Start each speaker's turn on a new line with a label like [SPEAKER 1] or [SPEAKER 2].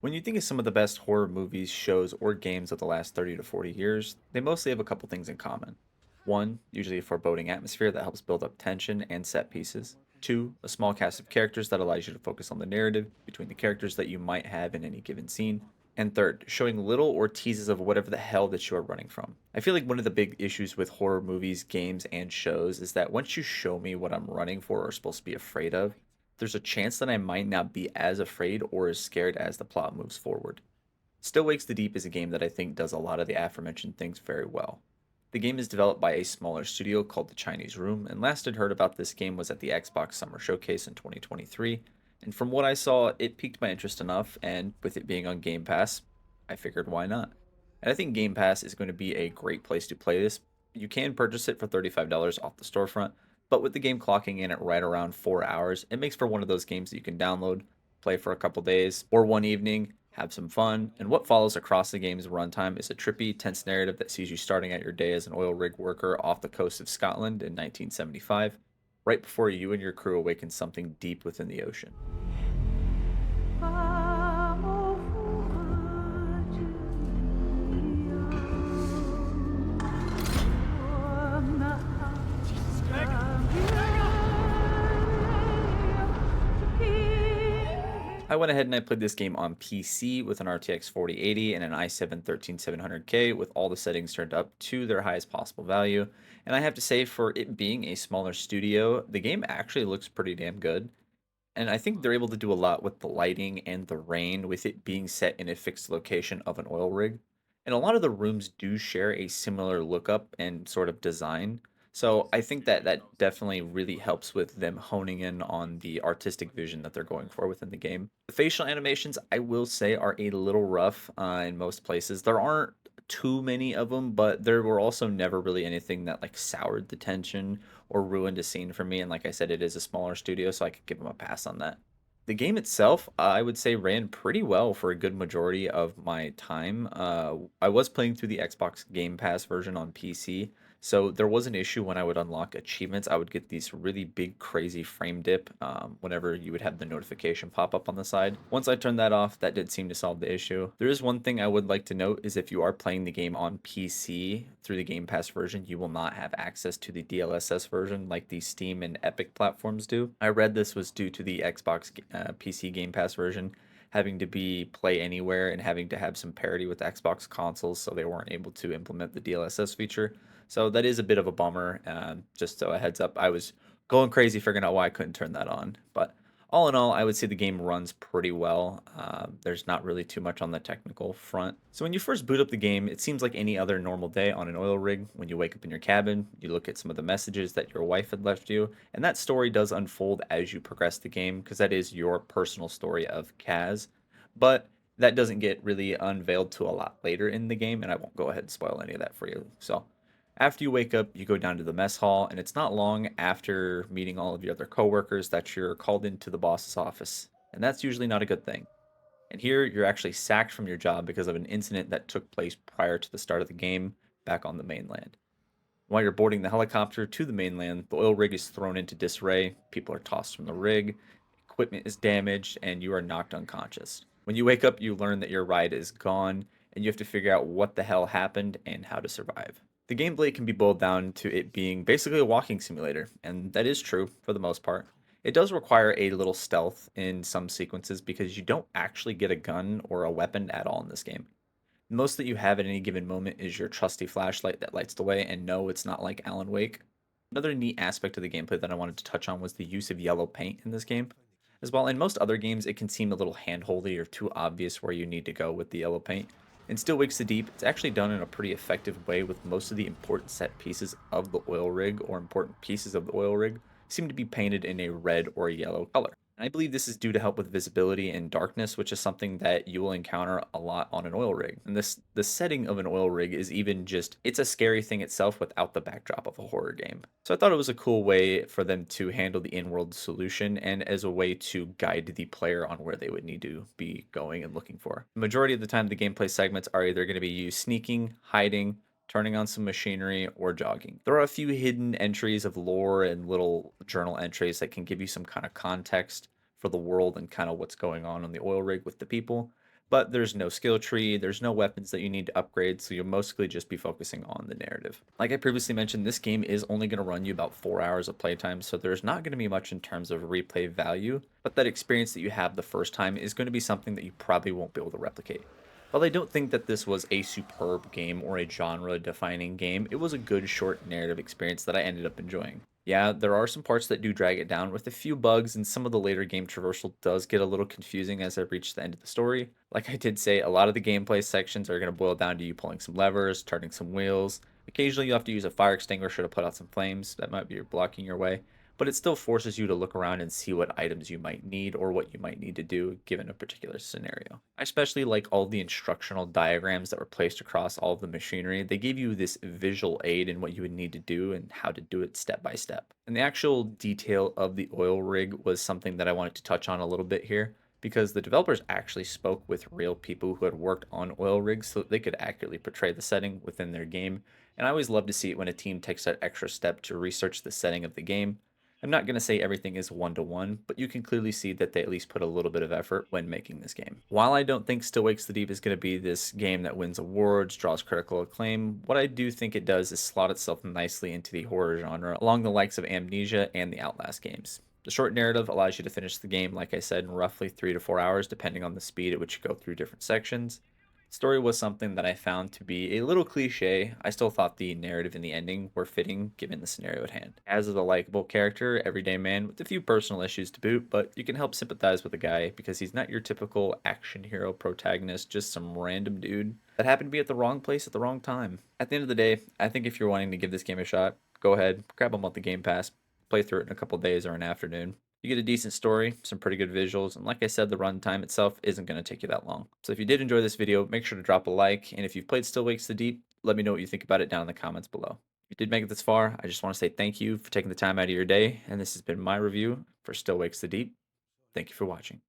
[SPEAKER 1] When you think of some of the best horror movies, shows, or games of the last 30 to 40 years, they mostly have a couple things in common. One, usually a foreboding atmosphere that helps build up tension and set pieces. Two, a small cast of characters that allows you to focus on the narrative between the characters that you might have in any given scene. And third, showing little or teases of whatever the hell that you are running from. I feel like one of the big issues with horror movies, games, and shows is that once you show me what I'm running for or supposed to be afraid of, there's a chance that I might not be as afraid or as scared as the plot moves forward. Still Wakes the Deep is a game that I think does a lot of the aforementioned things very well. The game is developed by a smaller studio called the Chinese Room, and last I'd heard about this game was at the Xbox Summer Showcase in 2023. And from what I saw, it piqued my interest enough, and with it being on Game Pass, I figured why not? And I think Game Pass is going to be a great place to play this. You can purchase it for $35 off the storefront, but with the game clocking in at right around 4 hours, it makes for one of those games that you can download, play for a couple days, or one evening, have some fun, and what follows across the game's runtime is a trippy, tense narrative that sees you starting out your day as an oil rig worker off the coast of Scotland in 1975, right before you and your crew awaken something deep within the ocean. I went ahead and I played this game on PC with an RTX 4080 and an i7 13700K with all the settings turned up to their highest possible value. And I have to say, for it being a smaller studio, the game actually looks pretty damn good. And I think they're able to do a lot with the lighting and the rain, with it being set in a fixed location of an oil rig. And a lot of the rooms do share a similar lookup and sort of design. So I think that that definitely really helps with them honing in on the artistic vision that they're going for within the game. The facial animations, I will say, are a little rough in most places. There aren't too many of them, but there were also never really anything that like soured the tension or ruined a scene for me. And like I said, it is a smaller studio, so I could give them a pass on that. The game itself, I would say, ran pretty well for a good majority of my time. I was playing through the Xbox Game Pass version on PC, so there was an issue when I would unlock achievements. I would get these really big, crazy frame dip whenever you would have the notification pop up on the side. Once I turned that off, that did seem to solve the issue. There is one thing I would like to note is if you are playing the game on PC through the Game Pass version, you will not have access to the DLSS version like the Steam and Epic platforms do. I read this was due to the Xbox PC Game Pass version having to be play anywhere and having to have some parity with Xbox consoles, so they weren't able to implement the DLSS feature. So that is a bit of a bummer. Just so a heads up, I was going crazy figuring out why I couldn't turn that on. But all in all, I would say the game runs pretty well. There's not really too much on the technical front. So when you first boot up the game, it seems like any other normal day on an oil rig. When you wake up in your cabin, you look at some of the messages that your wife had left you, and that story does unfold as you progress the game because that is your personal story of Kaz. But that doesn't get really unveiled to a lot later in the game, and I won't go ahead and spoil any of that for you. So after you wake up, you go down to the mess hall, and it's not long after meeting all of your other coworkers that you're called into the boss's office. And that's usually not a good thing. And here, you're actually sacked from your job because of an incident that took place prior to the start of the game back on the mainland. While you're boarding the helicopter to the mainland, the oil rig is thrown into disarray, people are tossed from the rig, equipment is damaged, and you are knocked unconscious. When you wake up, you learn that your ride is gone, and you have to figure out what the hell happened and how to survive. The gameplay can be boiled down to it being basically a walking simulator, and that is true for the most part. It does require a little stealth in some sequences because you don't actually get a gun or a weapon at all in this game. Most that you have at any given moment is your trusty flashlight that lights the way, and no, it's not like Alan Wake. Another neat aspect of the gameplay that I wanted to touch on was the use of yellow paint in this game. As well, in most other games, it can seem a little handholdy or too obvious where you need to go with the yellow paint. In Still Wakes the Deep, it's actually done in a pretty effective way with most of the important set pieces of the oil rig or important pieces of the oil rig seem to be painted in a red or yellow color. And I believe this is due to help with visibility and darkness, which is something that you will encounter a lot on an oil rig. And the setting of an oil rig is even just it's a scary thing itself without the backdrop of a horror game. So I thought it was a cool way for them to handle the in-world solution and as a way to guide the player on where they would need to be going and looking for. The majority of the time the gameplay segments are either going to be you sneaking, hiding, turning on some machinery, or jogging. There are a few hidden entries of lore and little journal entries that can give you some kind of context for the world and kind of what's going on the oil rig with the people. But there's no skill tree, there's no weapons that you need to upgrade, so you'll mostly just be focusing on the narrative. Like I previously mentioned, this game is only going to run you about 4 hours of playtime, so there's not going to be much in terms of replay value, but that experience that you have the first time is going to be something that you probably won't be able to replicate. While I don't think that this was a superb game or a genre defining game, it was a good short narrative experience that I ended up enjoying. Yeah, there are some parts that do drag it down with a few bugs, and some of the later game traversal does get a little confusing as I reach the end of the story. Like I did say, a lot of the gameplay sections are going to boil down to you pulling some levers, turning some wheels. Occasionally, you have to use a fire extinguisher to put out some flames that might be blocking your way, but it still forces you to look around and see what items you might need or what you might need to do given a particular scenario. I especially like all the instructional diagrams that were placed across all of the machinery. They gave you this visual aid in what you would need to do and how to do it step by step. And the actual detail of the oil rig was something that I wanted to touch on a little bit here because the developers actually spoke with real people who had worked on oil rigs so that they could accurately portray the setting within their game. And I always love to see it when a team takes that extra step to research the setting of the game. I'm not going to say everything is one to one, but you can clearly see that they at least put a little bit of effort when making this game. While I don't think Still Wakes the Deep is going to be this game that wins awards, draws critical acclaim, what I do think it does is slot itself nicely into the horror genre, along the likes of Amnesia and the Outlast games. The short narrative allows you to finish the game, like I said, in roughly 3 to 4 hours, depending on the speed at which you go through different sections. Story was something that I found to be a little cliche. I still thought the narrative and the ending were fitting given the scenario at hand. As is a likable character, everyday man with a few personal issues to boot, but you can help sympathize with the guy because he's not your typical action hero protagonist, just some random dude that happened to be at the wrong place at the wrong time. At the end of the day, I think if you're wanting to give this game a shot, go ahead, grab a month of Game Pass, play through it in a couple days or an afternoon. You get a decent story, some pretty good visuals, and like I said, the runtime itself isn't going to take you that long. So if you did enjoy this video, make sure to drop a like, and if you've played Still Wakes the Deep, let me know what you think about it down in the comments below. If you did make it this far, I just want to say thank you for taking the time out of your day, and this has been my review for Still Wakes the Deep. Thank you for watching.